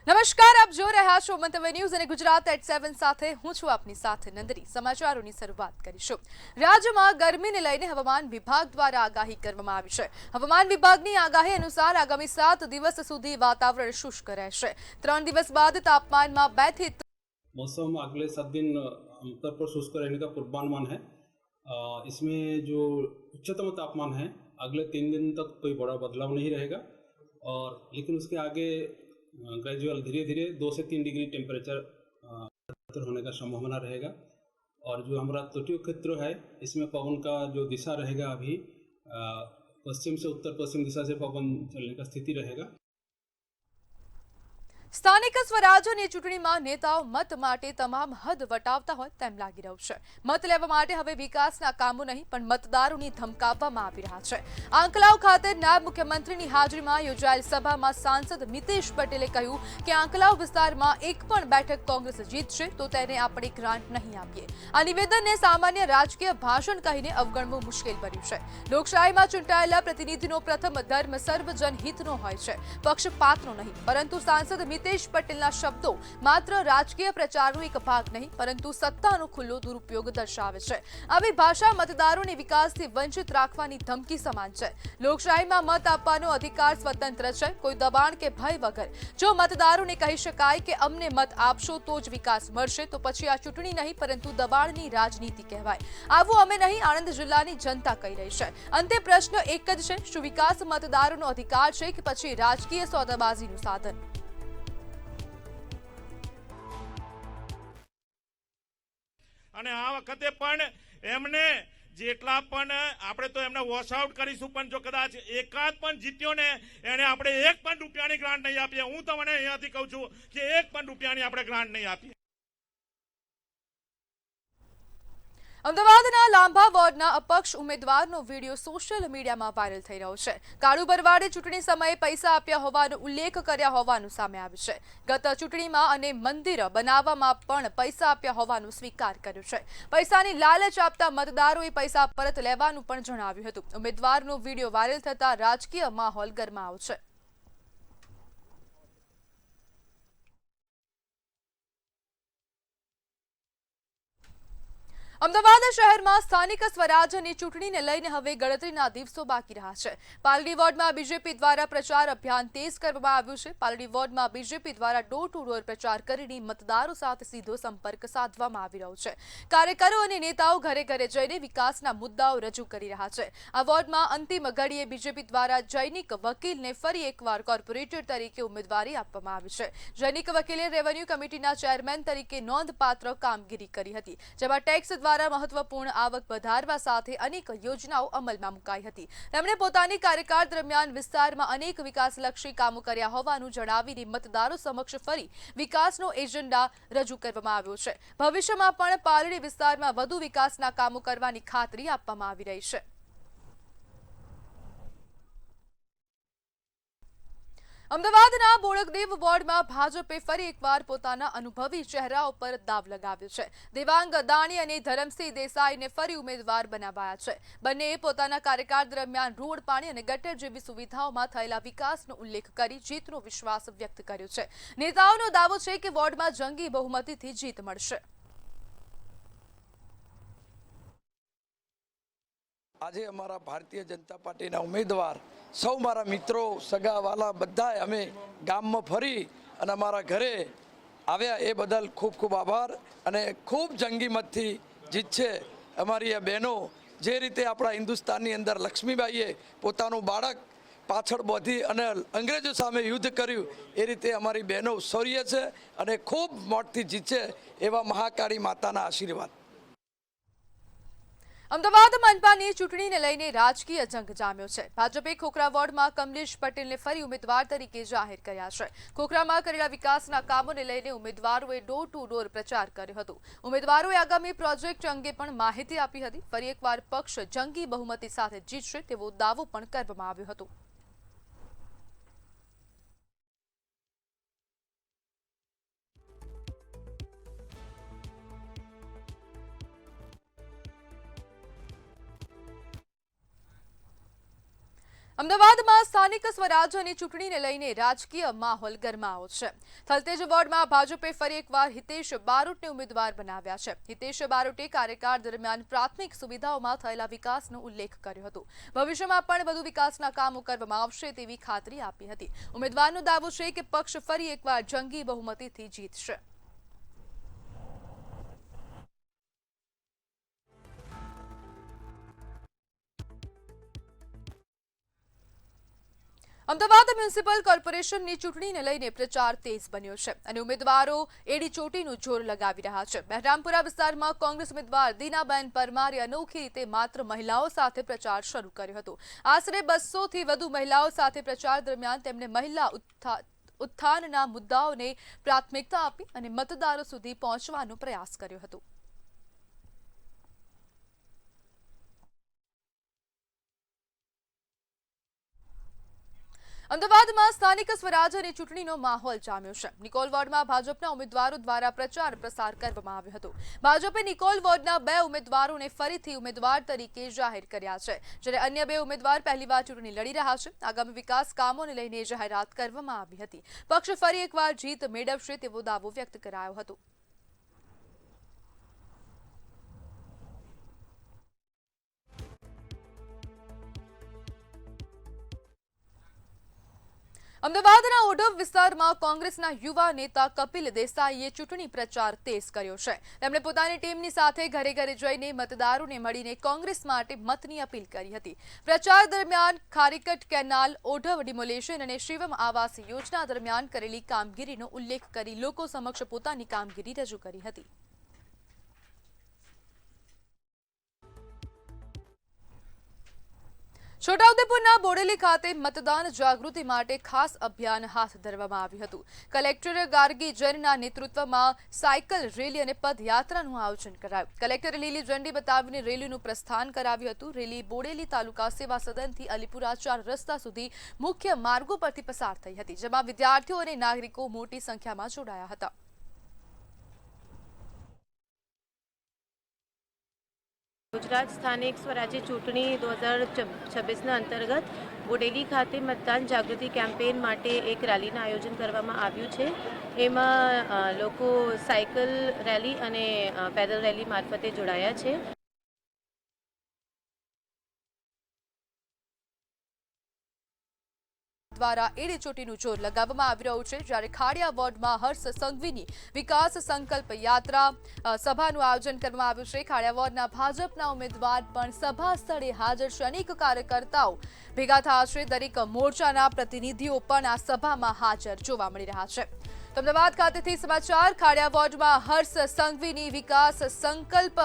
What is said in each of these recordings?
નમસ્કાર, આપ જો રહ્યા છો મંતવ્ય ન્યૂઝ અને ગુજરાત એટ 7 સાથે હું છું આપની સાથે નંદરી। સમાચારોની શરૂઆત કરીશું। રાજ્યમાં ગરમીને લઈને હવામાન વિભાગ દ્વારા આગાહી કરવામાં આવી છે। હવામાન વિભાગની આગાહી અનુસાર આગામી 7 દિવસ સુધી વાતાવરણ શુષ્ક રહેશે। 3 દિવસ બાદ તાપમાનમાં 2 થી मौसम अगले 7 दिन उत्तर पर शुष्क रहने का पूर्वानुमान है। इसमें जो उच्चतम तापमान है अगले 3 दिन तक कोई बड़ा बदलाव नहीं रहेगा, और लेकिन उसके आगे ग्रेजुअल धीरे धीरे 2 से 3 डिग्री टेम्परेचर होने का संभावना रहेगा। और जो हमारा तटीय क्षेत्र है इसमें पवन का जो दिशा रहेगा अभी पश्चिम से उत्तर पश्चिम दिशा से पवन चलने का स्थिति रहेगा। સ્થાનિક સ્વરાજ્યની ચૂંટણીમાં નેતાઓ મત માટે તમામ હદ વટાવતા હોય તેમ લાગી રહ્યું છે। મત લેવા માટે હવે વિકાસના કામો નહીં પણ મતદારોની ધમકાવવામાં આવી રહ્યા છે। આંકલાવ ખાતે નાયબ મુખ્યમંત્રીની હાજરીમાં યોજાયેલ સભામાં સાંસદ મિતેશ પટેલે કહ્યું કે આંકલાવ વિસ્તારમાં એક પણ બેઠક કોંગ્રેસ જીતશે તો તેને આપણે ગ્રાન્ટ નહીં આપીએ। આ નિવેદનને સામાન્ય રાજકીય ભાષણ કહીને અવગણવું મુશ્કેલ બન્યું છે। લોકશાહીમાં ચૂંટાયેલા પ્રતિનિધિનો પ્રથમ ધર્મ સર્વજનહિતનો હોય છે, પક્ષપાતનો નહીં। પરંતુ સાંસદ મિતેશ પટેલના શબ્દો માત્ર રાજકીય પ્રચારનો એક ભાગ નહીં પરંતુ સત્તાનો ખુલ્લો દુરુપયોગ દર્શાવે છે। આવી ભાષા મતદારોને વિકાસથી વંચિત રાખવાની ધમકી સમાન છે। લોકશાહીમાં મત આપવાનો અધિકાર સ્વતંત્ર છે, કોઈ દબાણ કે ભય વગર। જો મતદારોને કહી શકાય કે અમને મત આપશો તો જ વિકાસ મળશે તો પછી આ ચૂંટણી નહીં પરંતુ દબાણની રાજનીતિ કહેવાય। આવું અમે નહીં, આણંદ જિલ્લાની જનતા કહી રહી છે। અંતે પ્રશ્ન એક જ છે, શું વિકાસ મતદારોનો અધિકાર છે કે પછી રાજકીય સોદાબાજીનું સાધન? અને આ વખતે પણ એમને જેટલા પણ આપણે તો એમને વોશ આઉટ કરીશું, પણ જો કદાચ એકાદ પણ જીત્યો ને એને આપણે 1 પણ રૂપિયાની ગ્રાન્ટ નહીં આપીએ। હું તમને અહીંયાથી કહું છું કે 1 પણ રૂપિયાની આપણે ગ્રાન્ટ નહીં આપીએ। અમદાવાદના લાંભા વોર્ડના અપક્ષ ઉમેદવારનો વિડીયો સોશિયલ મીડિયામાં વાયરલ થઈ રહ્યો છે। કાળુ બરવાડે ચૂંટણી સમયે પૈસા આપ્યા હોવાનો ઉલ્લેખ કર્યા હોવાનું સામે આવ્યું છે। ગત ચૂંટણીમાં અને મંદિર બનાવવામાં પણ પૈસા આપ્યા હોવાનું સ્વીકાર કર્યું છે। પૈસાની લાલચ આપતા મતદારોએ પૈસા પરત લેવાનું પણ જણાવ્યું હતું। ઉમેદવારનો વિડીયો વાયરલ થતા રાજકીય માહોલ ગરમાયો છે। અમદાવાદ શહેરમાં સ્થાનિક સ્વરાજ્યની ચૂંટણીને લઈને હવે ગણતરીના દિવસો બાકી રહ્યા છે। પાલડી વોર્ડમાં બીજેપી દ્વારા પ્રચાર અભિયાન તેજ કરવામાં આવ્યું છે। પાલડી વોર્ડમાં બીજેપી દ્વારા ડોર ટુ ડોર પ્રચાર કરીને મતદારો સાથે સીધો સંપર્ક સાધવામાં આવી રહ્યો છે। કાર્યકરો અને નેતાઓ ઘરે ઘરે જઈને વિકાસના મુદ્દાઓ રજૂ કરી રહ્યા છે। આ વોર્ડમાં અંતિમ ઘડીએ બીજેપી દ્વારા જૈનિક વકીલને ફરી એકવાર કોર્પોરેટર તરીકે ઉમેદવારી આપવામાં આવી છે। જૈનિક વકીલે રેવન્યુ કમિટીના ચેરમેન તરીકે નોંધપાત્ર કામગીરી કરી હતી, જેમાં ટેક્સ દ્વારા મહત્વપૂર્ણ આવક વધારવા સાથે અનેક યોજનાઓ અમલમાં મુકાઈ હતી। તેમણે પોતાની કાર્યકાળ દરમિયાન વિસ્તારમાં અનેક વિકાસલક્ષી કામો કર્યા હોવાનું જણાવીને મતદારો સમક્ષ ફરી વિકાસનો એજન્ડા રજૂ કરવામાં આવ્યો છે। ભવિષ્યમાં પણ પાલડી વિસ્તારમાં વધુ વિકાસના કામો કરવાની ખાતરી આપવામાં આવી રહી છે। અમદાવાદના બોડકદેવ વોર્ડમાં ભાજપે ફરી એકવાર પોતાના અનુભવી ચહેરાઓ પર દાવ લગાવ્યો છે। દેવાંગ દાણી અને ધરમસિંહ દેસાઈને ફરી ઉમેદવાર બનાવાયા છે। બંનેએ પોતાના કાર્યકાળ દરમિયાન રોડ, પાણી અને ગટર જેવી સુવિધાઓમાં થયેલા વિકાસનો ઉલ્લેખ કરી જીતનો વિશ્વાસ વ્યક્ત કર્યો છે। નેતાઓનો દાવો છે કે વોર્ડમાં જંગી બહુમતીથી જીત મળશે। આજે અમારા ભારતીય જનતા પાર્ટીના ઉમેદવાર સૌ મારા મિત્રો, સગાવાલા બધાએ અમે ગામમાં ફરી અને અમારા ઘરે આવ્યા એ બદલ ખૂબ ખૂબ આભાર। અને ખૂબ જંગી મતથી જીતશે અમારી આ બહેનો। જે રીતે આપણા હિન્દુસ્તાનની અંદર લક્ષ્મીબાઈએ પોતાનું બાળક પાછળ બોધી અને અંગ્રેજો સામે યુદ્ધ કર્યું એ રીતે અમારી બહેનો શૌર્ય છે અને ખૂબ મોટથી જીતશે એવા મહાકાળી માતાના આશીર્વાદ। અમદાવાદ મનપાની ચૂંટણીને લઈને રાજકીય જંગ જામ્યો છે। ભાજપે ખોખરા વોર્ડમાં કમલેશ પટેલને ફરી ઉમેદવાર તરીકે જાહેર કર્યા છે। ખોખરામાં કરેલા વિકાસના કામોને લઈને ઉમેદવારોએ ડોર ટુ ડોર પ્રચાર કર્યો હતો। ઉમેદવારોએ આગામી પ્રોજેક્ટ અંગે પણ માહિતી આપી હતી। ફરી એકવાર પક્ષ જંગી બહુમતી સાથે જીતશે તેવો દાવો પણ કરવામાં આવ્યો હતો। અમદાવાદમાં સ્થાનિક સ્વરાજ્યની ચૂંટણીને લઈને રાજકીય માહોલ ગરમાયો છે. થલતેજ વોર્ડમાં ભાજપે ફરી એકવાર હિતેશ બારોટને ઉમેદવાર બનાવ્યા છે. હિતેશ બારોટે કાર્યકાળ દરમિયાન પ્રાથમિક સુવિધાઓમાં થયેલા વિકાસનો ઉલ્લેખ કર્યો હતો. ભવિષ્યમાં પણ વધુ વિકાસના કામો કરવામાં આવશે તેવી ખાતરી આપી હતી. ઉમેદવારનો દાવો છે કે પક્ષ ફરી એકવાર જંગી બહુમતીથી જીતશે. અમદાવાદ મ્યુનિસિપલ કોર્પોરેશનની ચૂંટણીને લઈને પ્રચાર તેજ બન્યો છે અને ઉમેદવારો એડી ચોટીનું જોર લગાવી રહ્યા છે. બહેરામપુરા વિસ્તારમાં કોંગ્રેસ ઉમેદવાર દીનાબેન પરમારે અનોખી રીતે માત્ર મહિલાઓ સાથે પ્રચાર શરૂ કર્યો હતો. આશરે 200થી વધુ મહિલાઓ સાથે પ્રચાર દરમિયાન તેમણે મહિલા ઉત્થાનના મુદ્દાઓને પ્રાથમિકતા આપી અને મતદારો સુધી પહોંચવાનો પ્રયાસ કર્યો હતો. અમદાવાદમાં સ્થાનિક સ્વરાજ્યની ચૂંટણીનો માહોલ જામ્યો છે. નિકોલ વોર્ડમાં ભાજપના ઉમેદવારો દ્વારા પ્રચાર પ્રસાર કરવામાં આવ્યો હતો. ભાજપે નિકોલ વોર્ડના 2 ઉમેદવારોને ફરીથી ઉમેદવાર તરીકે જાહેર કર્યા છે, જ્યારે અન્ય 2 ઉમેદવાર પહેલીવાર ચૂંટણી લડી રહ્યા છે. આગામી વિકાસ કામોને લઈને જાહેરાત કરવામાં આવી હતી. પક્ષ ફરી એકવાર જીત મેળવશે તેવો દાવો વ્યક્ત કરાયો હતો. અમદાવાદના ઓઢવ વિસ્તારમાં કોંગ્રેસના યુવા નેતા કપિલ દેસાઈએ ચૂંટણી પ્રચાર તેજ કર્યો છે. તેમણે પોતાની ટીમની સાથે ઘરે ઘરે જઈને મતદારોને મળીને કોંગ્રેસ માટે મતની અપીલ કરી હતી. પ્રચાર દરમિયાન ખારીકટ કેનાલ, ઓઢવ ડિમોલેશન અને શિવમ આવાસ યોજના દરમિયાન કરેલી કામગીરીનો ઉલ્લેખ કરી લોકો સમક્ષ પોતાની કામગીરી રજૂ કરી હતી. છોટાઉદેપુરના બોડેલી ખાતે મતદાન જાગૃતિ માટે ખાસ અભિયાન હાથ ધરવામાં આવ્યું હતું. કલેક્ટર ગાર્ગી જૈનના નેતૃત્વમાં સાયકલ રેલી અને પદયાત્રાનું આયોજન કરાયું. કલેક્ટરે લીલી ઝંડી બતાવીને રેલીનું પ્રસ્થાન કરાવ્યું હતું. રેલી બોડેલી તાલુકા સેવા સદનથી અલીપુરા 4 રસ્તા સુધી મુખ્ય માર્ગો પરથી પસાર થઈ હતી, જેમાં વિદ્યાર્થીઓ અને નાગરિકો મોટી સંખ્યામાં જોડાયા હતા. ગુજરાત સ્થાનિક સ્વરાજ્ય ચૂંટણી 2026ના અંતર્ગત બોડેલી ખાતે મતદાન જાગૃતિ કેમ્પેન માટે એક રેલીનું આયોજન કરવામાં આવ્યું છે. એમાં લોકો સાયકલ રેલી અને પેદલ રેલી મારફતે જોડાયા છે. દ્વારા એડી ચોટીનું જોર લગાવવામાં આવી રહ્યું છે, જ્યારે ખાડિયા વોર્ડમાં હર્ષ સંઘવીની વિકાસ સંકલ્પ યાત્રા સભાનું આયોજન કરવામાં આવ્યું છે. ખાડિયા વોર્ડના ભાજપના ઉમેદવાર પણ સભા સ્થળે હાજર છે. અનેક કાર્યકર્તાઓ ભેગા થયા છે. દરેક મોરચાના પ્રતિનિધિઓ પણ આ સભામાં હાજર જોવા મળી રહ્યા છે. અમદાવાદ ખાતેથી સમાચાર. ખાડિયા વોર્ડમાં હર્ષ સંઘવીની વિકાસ સંકલ્પ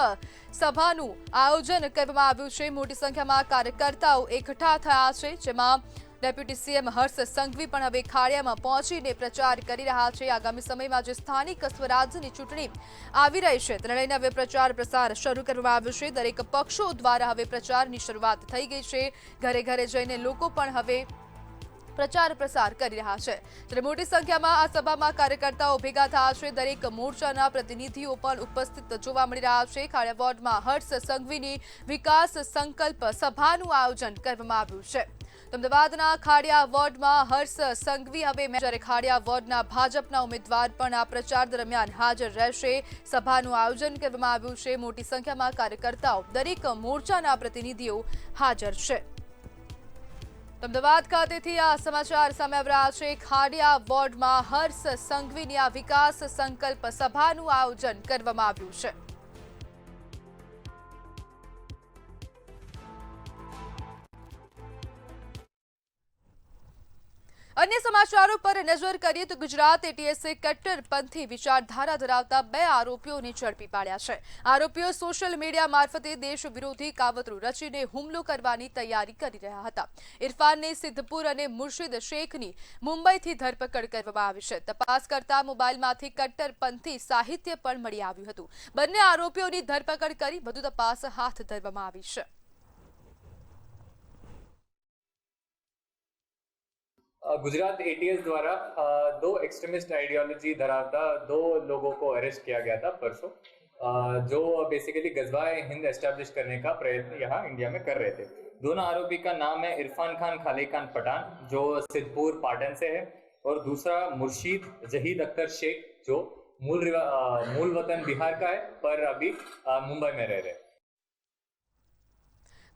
સભાનું આયોજન કરવામાં આવ્યું છે. મોટી સંખ્યામાં કાર્યકર્તાઓ એકઠા થયા છે, જેમાં ડેપ્યુટી સીએમ હર્ષ સંઘવી પણ હવે ખાડિયામાં પહોંચીને પ્રચાર કરી રહ્યા છે. આગામી સમયમાં જે સ્થાનિક સ્વરાજ્યની ચૂંટણી આવી રહી છે તેને લઈને હવે પ્રચાર પ્રસાર શરૂ કરવામાં આવ્યો છે. દરેક પક્ષો દ્વારા હવે પ્રચારની શરૂઆત થઈ ગઈ છે. ઘરે ઘરે જઈને લોકો પણ હવે પ્રચાર પ્રસાર કરી રહ્યા છે. ત્યારે મોટી સંખ્યામાં આ સભામાં કાર્યકર્તાઓ ભેગા થયા છે. દરેક મોરચાના પ્રતિનિધિઓ પણ ઉપસ્થિત જોવા મળી રહ્યા છે. ખાડિયા વોર્ડમાં હર્ષ સંઘવીની વિકાસ સંકલ્પ સભાનું આયોજન કરવામાં આવ્યું છે. અમદાવાદના ખાડિયા વોર્ડમાં હર્ષ સંઘવી હવે જ્યારે ખાડિયા વોર્ડના ભાજપના ઉમેદવાર પણ આ પ્રચાર દરમિયાન હાજર રહેશે. સભાનું આયોજન કરવામાં આવ્યું છે. મોટી સંખ્યામાં કાર્યકર્તાઓ, દરેક મોરચાના પ્રતિનિધિઓ હાજર છે. અમદાવાદ ખાતેથી આ સમાચાર સામે આવી રહ્યા છે. ખાડિયા વોર્ડમાં હર્ષ સંઘવીની આ વિકાસ સંકલ્પ સભાનું આયોજન કરવામાં આવ્યું છે. અન્ય સમાચારો પર નજર કરીએ તો ગુજરાત એટીએસે કટ્ટરપંથી વિચારધારા ધરાવતા 2 આરોપીઓને ઝડપી પાડ્યા છે. આરોપીઓ સોશિયલ મીડિયા મારફતે દેશ વિરોધી કાવતરું રચીને હુમલો કરવાની તૈયારી કરી રહ્યા હતા. ઇરફાનને સિદ્ધપુર અને મુર્શિદ શેખની મુંબઈથી ધરપકડ કરવામાં આવી છે. તપાસ કરતા મોબાઈલમાંથી કટ્ટરપંથી સાહિત્ય પણ મળી આવ્યું હતું. બંને આરોપીઓની ધરપકડ કરી વધુ તપાસ હાથ ધરવામાં આવી છે. गुजरात एटीएस द्वारा 2 एक्सट्रीमिस्ट आइडियोलॉजी धरावता 2 लोगों को अरेस्ट किया गया था परसों, जो बेसिकली गजवा हिंद एस्टैब्लिश करने का प्रयत्न यहाँ इंडिया में कर रहे थे. दोनों आरोपी का नाम है इरफान खान खाली खान पठान, जो सिद्धपुर पाटन से है, और दूसरा मुर्शीद जहीद अख्तर शेख, जो मूल वतन बिहार का है पर अभी मुंबई में रह रहे हैं।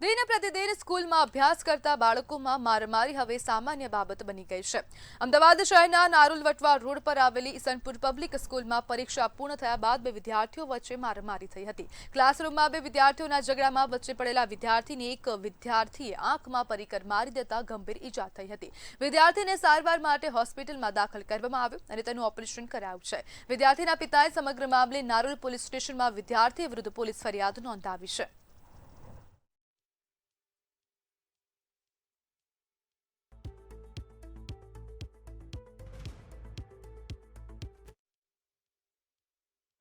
દિન પ્રતિદિન સ્કૂલમાં અભ્યાસ કરતા બાળકોમાં મારામારી હવે સામાન્ય બાબત બની ગઈ છે. અમદાવાદ શહેરના નારોલ વટવા રોડ પર આવેલી ઈસનપુર પબ્લિક સ્કૂલમાં પરીક્ષા પૂર્ણ થયા બાદ બે વિદ્યાર્થીઓ વચ્ચે મારામારી થઈ હતી. ક્લાસરૂમમાં બે વિદ્યાર્થીઓના ઝઘડામાં વચ્ચે પડેલા વિદ્યાર્થીને એક વિદ્યાર્થીએ આંખમાં પરીકર મારી દેતા ગંભીર ઈજા થઈ હતી. વિદ્યાર્થીને સારવાર માટે હોસ્પિટલમાં દાખલ કરવામાં આવ્યો અને તેનું ઓપરેશન કરાયું છે. વિદ્યાર્થીના પિતાએ સમગ્ર મામલે નારોલ પોલીસ સ્ટેશનમાં વિદ્યાર્થી વિરુદ્ધ પોલીસ ફરિયાદ નોંધાવી છે.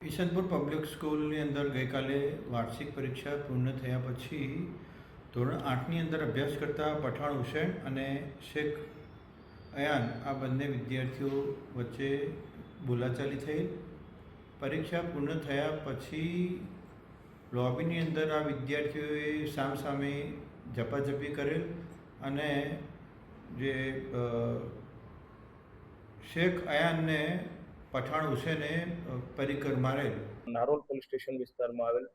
ઈસનપુર પબ્લિક સ્કૂલની અંદર ગઈકાલે વાર્ષિક પરીક્ષા પૂર્ણ થયા પછી ધોરણ 8ની અંદર અભ્યાસ કરતા પઠાણ હુસેન અને શેખ અયાન આ બંને વિદ્યાર્થીઓ વચ્ચે બોલાચાલી થઈ. પરીક્ષા પૂર્ણ થયા પછી લોબીની અંદર આ વિદ્યાર્થીઓએ સામસામે ઝપાઝપી કરેલ અને જે શેખ અયાનને પઠાણ હુસેને પરીકર મારેલ. નારોલ પોલીસ સ્ટેશન વિસ્તારમાં આવેલ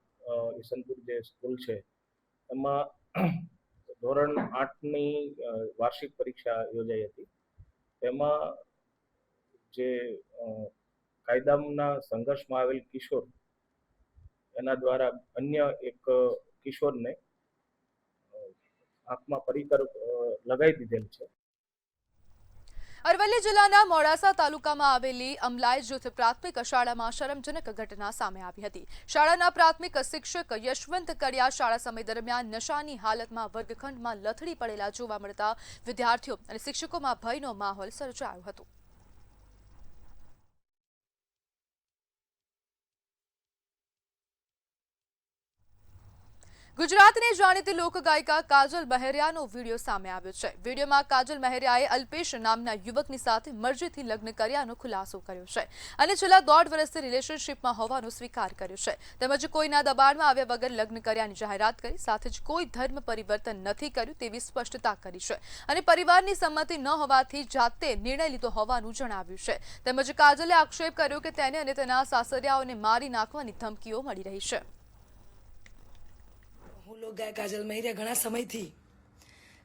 ઈસનપુર જે સ્કૂલ છે એમાં ધોરણ 8ની વાર્ષિક પરીક્ષા યોજાઈ હતી. એમાં જે કાયદાના સંઘર્ષમાં આવેલ કિશોર એના દ્વારા અન્ય એક કિશોરને આંખમાં પરીકર લગાવી દીધેલ છે. અરવલ્લી જિલ્લાના મોડાસા તાલુકામાં આવેલી અમલાઈ જૂથ પ્રાથમિક શાળામાં શરમજનક ઘટના સામે આવી હતી. શાળાના પ્રાથમિક શિક્ષક યશવંત કડિયા શાળા સમય દરમિયાન નશાની હાલતમાં વર્ગખંડમાં લથડી પડેલા જોવા મળતા વિદ્યાર્થીઓ અને શિક્ષકોમાં ભયનો માહોલ સર્જાયો હતો. ગુજરાતની જાણીતી લોકગાયિકા કાજલ મહેરિયાનો વીડિયો સામે આવ્યો છે. વીડિયોમાં કાજલ મહેરિયાએ અલ્પેશ નામના યુવકની સાથે મરજીથી લગ્ન કર્યાનો ખુલાસો કર્યો છે અને છેલ્લા 1.5 વર્ષથી રિલેશનશિપમાં હોવાનો સ્વીકાર કર્યો છે. તેમજ કોઈના દબાણમાં આવ્યા વગર લગ્ન કર્યાની જાહેરાત કરી, સાથે જ કોઈ ધર્મ પરિવર્તન નથી કર્યું તેવી સ્પષ્ટતા કરી છે અને પરિવારની સંમતિ ન હોવાથી જાતે નિર્ણય લીધો હોવાનું જણાવ્યું છે. તેમજ કાજલે આક્ષેપ કર્યો કે તેને અને તેના સાસરિયાઓને મારી નાખવાની ધમકીઓ મળી રહી છે. હું લોકગાયક કાજલ મહેરિયા ઘણા સમયથી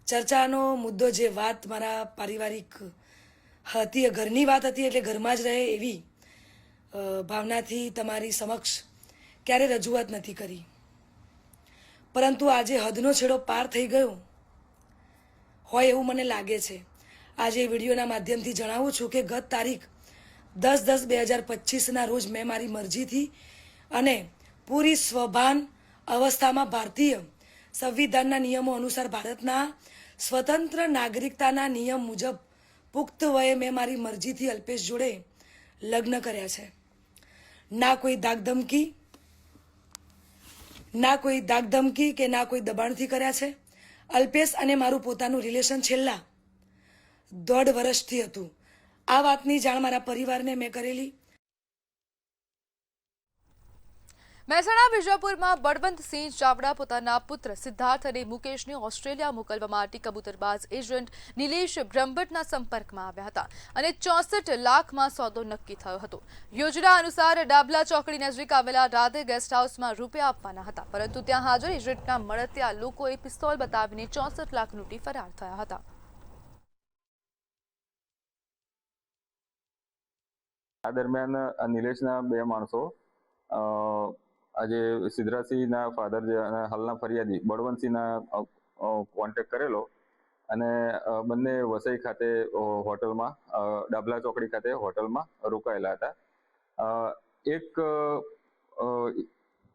ચર્ચાનો મુદ્દો જે વાત મારા પારિવારિક હતી, ઘરની વાત હતી, એટલે ઘરમાં જ રહે એવી ભાવનાથી તમારી સમક્ષ ક્યારે રજૂઆત નથી કરી. પરંતુ આજે હદનો છેડો પાર થઈ ગયો હોય એવું મને લાગે છે. આજે વિડીયોના માધ્યમથી જણાવું છું કે ગત તારીખ 10/10/2025ના રોજ મેં મારી મરજીથી અને પૂરી સ્વભાન અવસ્થામાં ભારતીય સંવિધાનના નિયમો અનુસાર ભારતના સ્વતંત્ર નાગરિકતાના નિયમ મુજબ પુખ્ત વયે મેં મારી મરજીથી અલ્પેશ જોડે લગ્ન કર્યા છે. ના કોઈ ધાકધમકી કે ના કોઈ દબાણથી કર્યા છે. અલ્પેશ અને મારું પોતાનું રિલેશન છેલ્લા 1.5 વર્ષથી હતું. આ વાતની જાણ મારા પરિવારને મેં કરેલી. મહેસાણા વિજાપુરમાં બળવંતસિંહ ચાવડા પોતાના પુત્ર સિદ્ધાર્થ અને મુકેશને ઓસ્ટ્રેલિયા મોકલવા માટે કબૂતરબાજ એજન્ટ નિલેશ બ્રહ્મભટ્ટના સંપર્કમાં આવ્યા હતા અને 64 લાખમાં સોદો નક્કી થયો હતો. યોજના અનુસાર ડાબલા ચોકડી નજીક આવેલા રાધે ગેસ્ટ હાઉસમાં રૂપિયા આપવાના હતા, પરંતુ ત્યાં હાજર એજન્ટના મળતિયા લોકોએ પિસ્તોલ બતાવીને 64 લાખ લૂંટી ફરાર થયા હતા. આ દરમિયાન નિલેશના 2 માણસો આજે સિદ્ધરાજસિંહના ફાધર જે હાલના ફરિયાદી બળવંતસિંહના કોન્ટેક્ટ કરેલો અને બંને વસઈ ખાતે હોટલમાં ડાબલા ચોકડી ખાતે હોટલમાં રોકાયેલા હતા. એક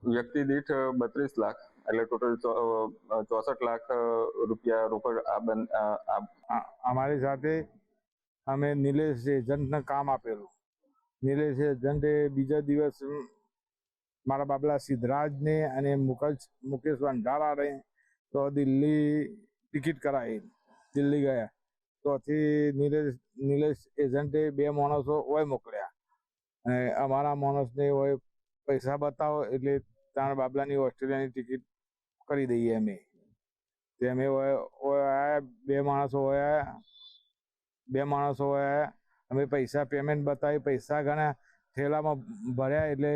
વ્યક્તિ દીઠ 32 લાખ એટલે ટોટલ 64 લાખ રૂપિયા રોકડ અમારી સાથે અમે નિલેશ એજન્ટને કામ આપેલું. નિલેશ એજન્ટે બીજા દિવસ મારા બાબલા સિદ્ધરાજને અને મુકેશ વંઢારાને તો દિલ્હી ટિકિટ કરાવી, દિલ્હી ગયા. તોથી નિલેશ એજન્ટે 2 માણસો હોય મોકલ્યા અને અમારા માણસને હોય પૈસા બતાવો એટલે તારા બાબલાની ઓસ્ટ્રેલિયાની ટિકિટ કરી દઈએ અમે. તેમે આયા 2 માણસો આયા અમે પૈસા પેમેન્ટ બતાવી પૈસા ગણ્યા થેલામાં ભર્યા એટલે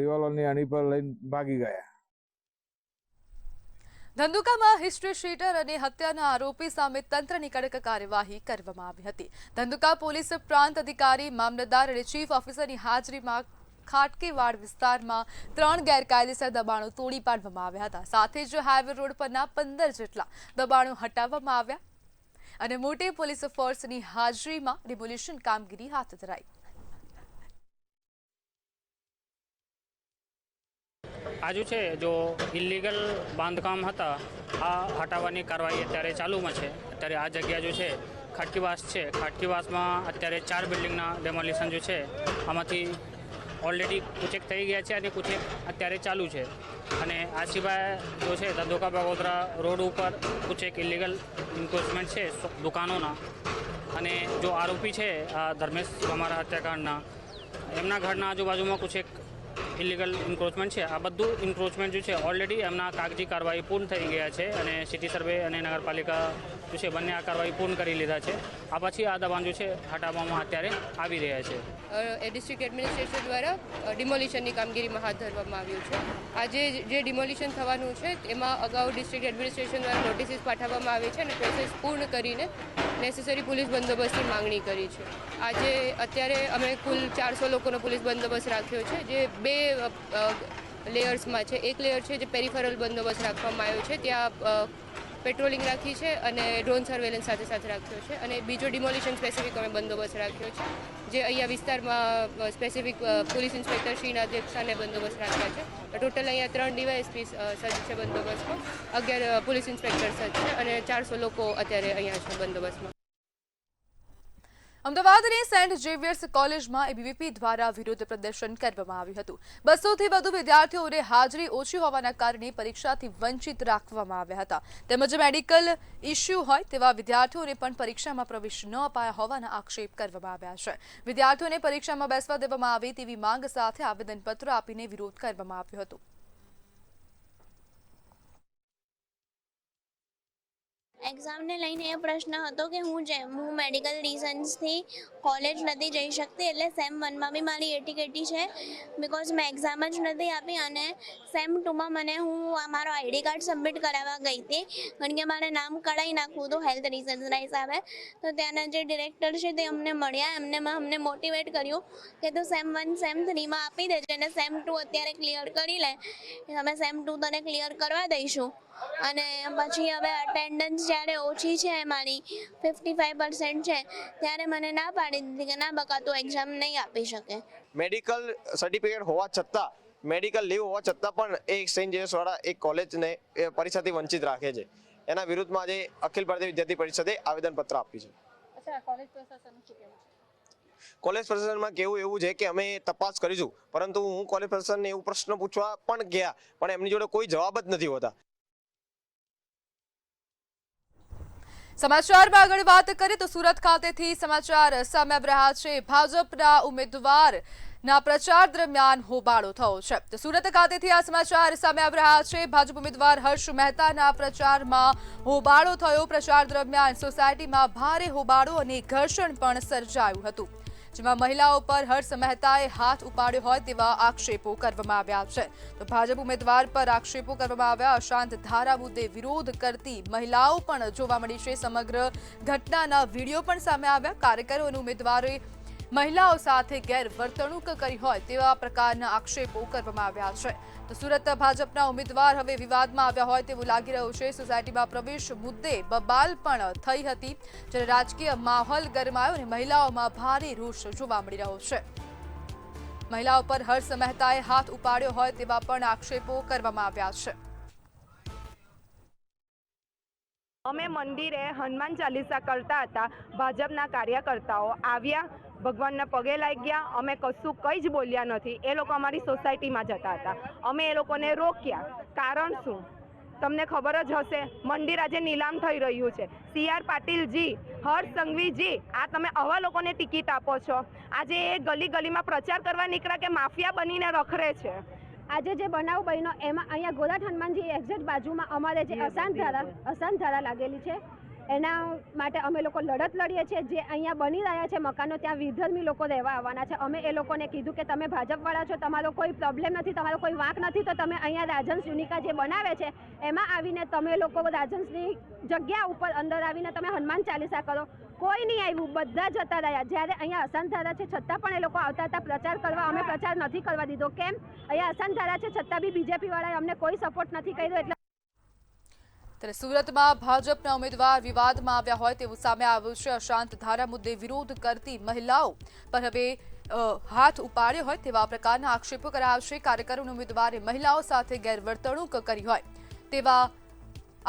રિવોલ્વરની અણી પર લઈને ભાગી ગયા. ધંધુકામાં હિસ્ટ્રી શીટર અને હત્યાના આરોપી સામે તંત્રની કડક કાર્યવાહી કરવામાં આવી હતી. ધંધુકા પોલીસ પ્રાંત અધિકારી, મામલતદાર અને ચીફ ઓફિસરની હાજરીમાં ખાટકેવાડ વિસ્તારમાં 3 ગેરકાયદેસર દબાણો તોડી પાડવામાં આવ્યા હતા. સાથે જ હાઈવે રોડ પરના 15 જેટલા દબાણો હટાવવામાં આવ્યા અને મોટી પોલીસ ફોર્સની હાજરીમાં ડિમોલિશન કામગીરી હાથ ધરાઈ. આજુ છે જો ઇલીગલ બાંધકામ હતા આ હટાવવાની કાર્યવાહી અત્યારે ચાલુમાં છે. અત્યારે આ જગ્યા જો છે ખાટકીવાસ છે. ખાટકીવાસમાં અત્યારે 4 બિલ્ડિંગના ડેમોલિશન જો છે આમાંથી ઓલરેડી કુછેક થઈ ગયા છે અને કુછેક અત્યારે ચાલુ છે. અને આ સિવાય જો છે ધંધુકા બગોદરા રોડ ઉપર કુછેક ઇલીગલ ઇન્ક્રોચમેન્ટ છે દુકાનોના. અને જો આરોપી છે આ ધર્મેશ અમારા હત્યાકાંડના એમના ઘરના આજુબાજુમાં કુછેક ઇલીગલ ઇન્ક્રોચમેન્ટ છે. આ બધું ઇન્ક્રોચમેન્ટ જો છે ઓલરેડી એમના કાગજી કાર્યવાહી પૂર્ણ થઈ ગયા છે અને સિટી સર્વે અને નગરપાલિકા જો છે બંને આ કાર્યવાહી પૂર્ણ કરી લીધા છે. આ પછી આ દબાણ જો છે હટાવવામાં અત્યારે આવી રહ્યા છે. ડિસ્ટ્રિક્ટ એડમિનિસ્ટ્રેશન દ્વારા ડિમોલિશનની કામગીરીમાં હાથ ધરવામાં આવ્યું છે. આજે જે ડિમોલિશન થવાનું છે એમાં અગાઉ ડિસ્ટ્રિક્ટ એડમિનિસ્ટ્રેશન દ્વારા નોટિસીસ પાઠવવામાં આવી છે અને પ્રોસેસ પૂર્ણ કરીને નેસેસરી પોલીસ બંદોબસ્તની માંગણી કરી છે. આજે અત્યારે અમે કુલ 400 લોકોનો પોલીસ બંદોબસ્ત રાખ્યો છે જે 2 લેયર્સમાં છે. એક લેયર છે જે પેરિફેરલ બંદોબસ્ત રાખવામાં આવ્યો છે, ત્યાં પેટ્રોલિંગ રાખી છે અને ડ્રોન સર્વેલન્સ સાથે સાથે રાખ્યો છે. અને બીજો ડિમોલિશન સ્પેસિફિક અમે બંદોબસ્ત રાખ્યો છે જે અહીંયા વિસ્તારમાં સ્પેસિફિક પોલીસ ઇન્સ્પેક્ટર શ્રીના અધ્યક્ષસ્થાને બંદોબસ્ત રાખ્યા છે. ટોટલ અહીંયા 3 ડીવાયએસપી સજ્જ છે બંદોબસ્તમાં, 11 પોલીસ ઇન્સ્પેક્ટર સજ્જ છે અને 400 લોકો અત્યારે અહીંયા છે બંદોબસ્તમાં. અમદાવાદની સેન્ટ ઝેવિયર્સ કોલેજમાં એબીવીપી દ્વારા વિરોધ પ્રદર્શન કરવામાં આવ્યું હતું. 200થી વધુ વિદ્યાર્થીઓને હાજરી ઓછી હોવાના કારણે પરીક્ષાથી વંચિત રાખવામાં આવ્યા હતા. તેમજ મેડિકલ ઇસ્યુ હોય તેવા વિદ્યાર્થીઓને પણ પરીક્ષામાં પ્રવેશ ન અપાયા હોવાના આક્ષેપ કરવામાં આવ્યા છે. વિદ્યાર્થીઓને પરીક્ષામાં બેસવા દેવામાં આવે તેવી માંગ સાથે આવેદનપત્ર આપીને વિરોધ કરવામાં આવ્યો હતો. એક્ઝામને લઈને એ પ્રશ્ન હતો કે હું મેડિકલ રીઝન્સથી કોલેજ નથી જઈ શકતી, એટલે સેમ 1માં બી મારી એટીકેટી છે બિકોઝ મેં એક્ઝામ જ નથી આપી. અને સેમ 2માં મને હું મારો આઈડી કાર્ડ સબમિટ કરાવવા ગઈ હતી કારણ કે મારે નામ કઢાવી નાખવું હતું હેલ્થ રીઝન્સના હિસાબે. તો ત્યાંના જે ડિરેક્ટર છે તે અમને મળ્યા, અમને મોટિવેટ કર્યું કે તું સેમ 1 સેમ 3માં આપી દેજે અને સેમ 2 અત્યારે ક્લિયર કરી લે, અમે સેમ 2 તને ક્લિયર કરવા દઈશું. અને પછી હવે અટેન્ડન્સ જ્યારે ઓછી છે મારી 55% છે ત્યારે મને ના પાડી દીધી કે ના બકા તું એક્ઝામ નહીં આપી શકે. મેડિકલ સર્ટિફિકેટ હોવા છતાં, મેડિકલ લીવ હોવા છતાં પણ એ સેન્ટ ઝેવિયર્સવાળા એક કોલેજને પરીક્ષાથી વંચિત રાખે છે. એના વિરુદ્ધમાં આજે અખિલ ભારતીય વિદ્યાર્થી પરિષદે આવેદનપત્ર આપ્યું છે. કોલેજ પ્રશાસનમાં કેવું એવું છે કે અમે તપાસ કરીશું, પરંતુ હું કોલેજ પ્રશાસનને એવું પ્રશ્ન પૂછવા પણ ગયા પણ એમની જોડે કોઈ જવાબ જ નથી હોતા. સમાચારમાં આગળ વાત કરીએ તો સુરત ખાતેથી સમાચાર સામે આવી રહ્યા છે. ભાજપના ઉમેદવારના પ્રચાર દરમિયાન હોબાળો થયો છે. તો સુરત ખાતેથી આ સમાચાર સામે આવી રહ્યા છે. ભાજપ ઉમેદવાર હર્ષ મહેતાના પ્રચારમાં હોબાળો થયો. પ્રચાર દરમિયાન સોસાયટીમાં ભારે હોબાળો અને ઘર્ષણ પણ સર્જાયું હતું, જેમાં મહિલાઓ પર હર્ષ મહેતાએ હાથ ઉપાડ્યો હોય તેવા આક્ષેપો કરવામાં આવ્યા છે. તો ભાજપ ઉમેદવાર પર આક્ષેપો કરવામાં આવ્યા. અશાંત ધારા મુદ્દે વિરોધ કરતી મહિલાઓ પણ જોવા મળી છે. સમગ્ર ઘટનાના વિડીયો પણ સામે આવ્યા. કાર્યકરો અને ઉમેદવારોએ મહિલાઓ સાથે ગેરવર્તણૂક કરી હોય તેવા પ્રકારના આક્ષેપો કરવામાં આવ્યા છે. તો સુરત ભાજપના ઉમેદવાર હવે વિવાદમાં આવ્યા હોય તેવું લાગી રહ્યું છે. સોસાયટીમાં પ્રવેશ મુદ્દે બબાલ પણ થઈ હતી, જ્યારે રાજકીય માહોલ ગરમાયો અને મહિલાઓમાં ભારે રોષ જોવા મળી રહ્યો છે. મહિલાઓ પર હર્ષ મહેતાએ હાથ ઉપાડ્યો હોય તેવા પણ આક્ષેપો કરવામાં આવ્યા છે. અમે મંદિરે હનુમાન ચાલીસા કરતા હતા, ભાજપના કાર્યકર્તાઓ આવ્યા, ભગવાનના પગે લાગ્યા, અમે કશું કંઈ જ બોલ્યા નથી. એ લોકો અમારી સોસાયટીમાં જતા હતા, અમે એ લોકોને રોક્યા. કારણ શું તમને ખબર જ હશે, મંદિર આજે નીલામ થઈ રહ્યું છે. CR પાટીલજી, હર્ષ સંઘવીજી, આ તમે આવા લોકોને ટિકિટ આપો છો. આજે એ ગલી ગલીમાં પ્રચાર કરવા નીકળ્યા કે માફિયા બનીને રખડે છે. આજે જે બનાવ બન્યો એમાં અહીંયા ગોરાટ હનુમાનજી એક્ઝેક્ટ બાજુમાં અમારે જે અશાંત ધારા લાગેલી છે એના માટે અમે લોકો લડત લડીએ છીએ. જે અહીંયા બની રહ્યા છે મકાનો, ત્યાં વિધર્મી લોકો રહેવા આવવાના છે. અમે એ લોકોને કીધું કે તમે ભાજપવાળા છો, તમારો કોઈ પ્રોબ્લેમ નથી, તમારો કોઈ વાંક નથી, તો તમે અહીંયા રાજહંસ યુનિકા જે બનાવે છે એમાં આવીને તમે લોકો રાજહંસની જગ્યા ઉપર અંદર આવીને તમે હનુમાન ચાલીસા કરો. કોઈ નહીં આવ્યું, બધા જતા રહ્યા. જ્યારે અહીંયા અશાંત ધારા છે છતાં પણ એ લોકો આવતા હતા પ્રચાર કરવા. અમે પ્રચાર નથી કરવા દીધો. કેમ? અહીંયા અશાંત ધારા છે છતાં બી બીજેપી વાળાએ અમને કોઈ સપોર્ટ નથી કર્યો. એટલે ત્યારે સુરતમાં ભાજપના ઉમેદવાર વિવાદમાં આવ્યા હોય તેવું સામે આવ્યું છે. અશાંત ધારા મુદ્દે વિરોધ કરતી મહિલાઓ પર હવે હાથ ઉપાડ્યો હોય તેવા પ્રકારના આક્ષેપો કરાયા છે. કાર્યકરોના ઉમેદવારે મહિલાઓ સાથે ગેરવર્તણૂક કરી હોય તેવા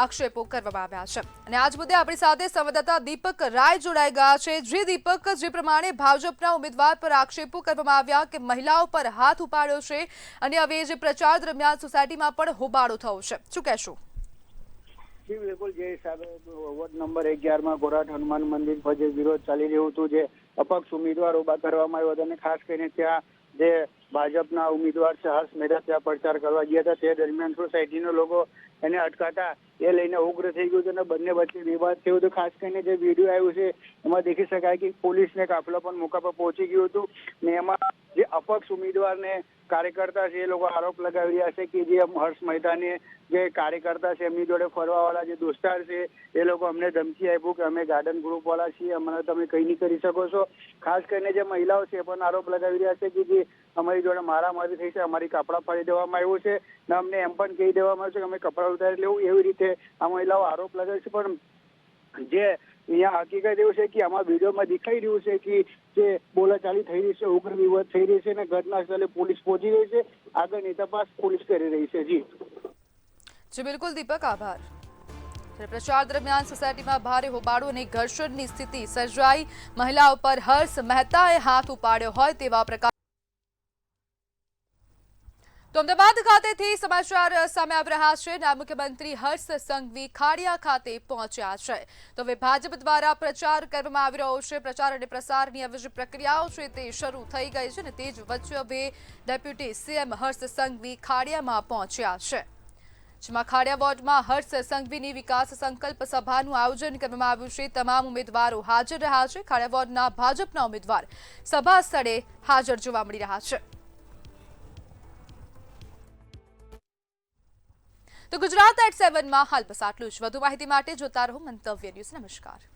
આક્ષેપો કરવામાં આવ્યા છે. અને આજ મુદ્દે આપણી સાથે સંવાદદાતા દીપક રાય જોડાઈ ગયા છે. જે દીપક, જે પ્રમાણે ભાજપના ઉમેદવાર પર આક્ષેપો કરવામાં આવ્યા કે મહિલાઓ પર હાથ ઉપાડ્યો છે અને હવે જે પ્રચાર દરમિયાન સોસાયટીમાં પણ હોબાળો થયો છે, શું કહેશો? બિલકુલ, જે હિસાબે વોર્ડ નંબર 11 ગોરાટ હનુમાન મંદિર પર જે વિરોધ ચાલી રહ્યું હતું, જે અપક્ષ ઉમેદવાર ઉભા કરવામાં આવ્યો હતો અને ખાસ કરીને ત્યાં જે ભાજપના ઉમેદવાર છે હર્ષ મહેતા ત્યાં પ્રચાર કરવા ગયા હતા, તે દરમિયાન સોસાયટીના લોકો એને અટકાતા એ લઈને ઉગ્ર થઈ ગયું હતું અને બંને વચ્ચે વિવાદ થયો હતો. ખાસ કરીને જે વિડીયો આવ્યું છે એમાં દેખી શકાય કે પોલીસને કાફલો પણ મોકા પર પહોંચી ગયું હતું ને એમાં જે અપક્ષ ઉમેદવારને કાર્યકર્તા છે એ લોકો આરોપ લગાવી રહ્યા છે કે જે હર્ષ મહેતાને જે કાર્યકર્તા છે એમની જોડે ફરવાવાળા જે દોસ્તાર છે એ લોકો અમને ધમકી આપ્યું કે અમે ગાર્ડન ગ્રુપ વાળા છીએ, અમને તમે કંઈ નહીં કરી શકો છો. ખાસ કરીને જે મહિલાઓ છે એ પણ આરોપ લગાવી રહ્યા છે કે જે અમારી જોડે મારામારી થઈ છે, અમારી કપડાં ફાડી દેવામાં આવ્યું છે ને અમને એમ પણ કહી દેવામાં આવ્યું છે કે અમે કપડાં ઉતારી લેવું, એવી રીતે આ મહિલાઓ આરોપ લગાવે છે. પણ જે અહીંયા હકીકત એવું છે કે આમાં વિડીયોમાં દેખાઈ રહ્યું છે કે જે બોલાચાલી થઈ રહી છે, ઉગ્ર વિવાદ થઈ રહી છે અને ઘટના સ્થળે પોલીસ પહોંચી રહી છે. આગળની તપાસ પોલીસ કરી રહી છે. જી બિલકુલ દીપક, આભાર. પ્રચાર દરમિયાન સોસાયટીમાં ભારે હોબાળો અને ઘર્ષણની સ્થિતિ સર્જાઈ. મહિલાઓ પર હર્ષ મહેતાએ હાથ ઉપાડ્યો હોય તેવા પ્રકાર. તો અમદાવાદ ખાતેથી સમાચાર સામે આવી રહ્યા છે. નાયબ મુખ્યમંત્રી હર્ષ સંઘવી ખાડિયા ખાતે પહોંચ્યા છે. તો હવે ભાજપ દ્વારા પ્રચાર કરવામાં આવી રહ્યો છે. પ્રચાર અને પ્રસારની હવે જે પ્રક્રિયાઓ છે તે શરૂ થઈ ગઈ છે અને તે જ વચ્ચે હવે ડેપ્યુટી સીએમ હર્ષ સંઘવી ખાડિયામાં પહોંચ્યા છે. જેમાં ખાડિયા વોર્ડમાં હર્ષ સંઘવીની વિકાસ સંકલ્પ સભાનું આયોજન કરવામાં આવ્યું છે. તમામ ઉમેદવારો હાજર રહ્યા છે. ખાડિયા વોર્ડના ભાજપના ઉમેદવાર સભા સ્થળે હાજર જોવા મળી રહ્યા છે. તો ગુજરાત@7 માં હાલ બસ આટલું જ. વધુ માહિતી માટે જોતા રહો મંતવ્ય ન્યૂઝ. નમસ્કાર.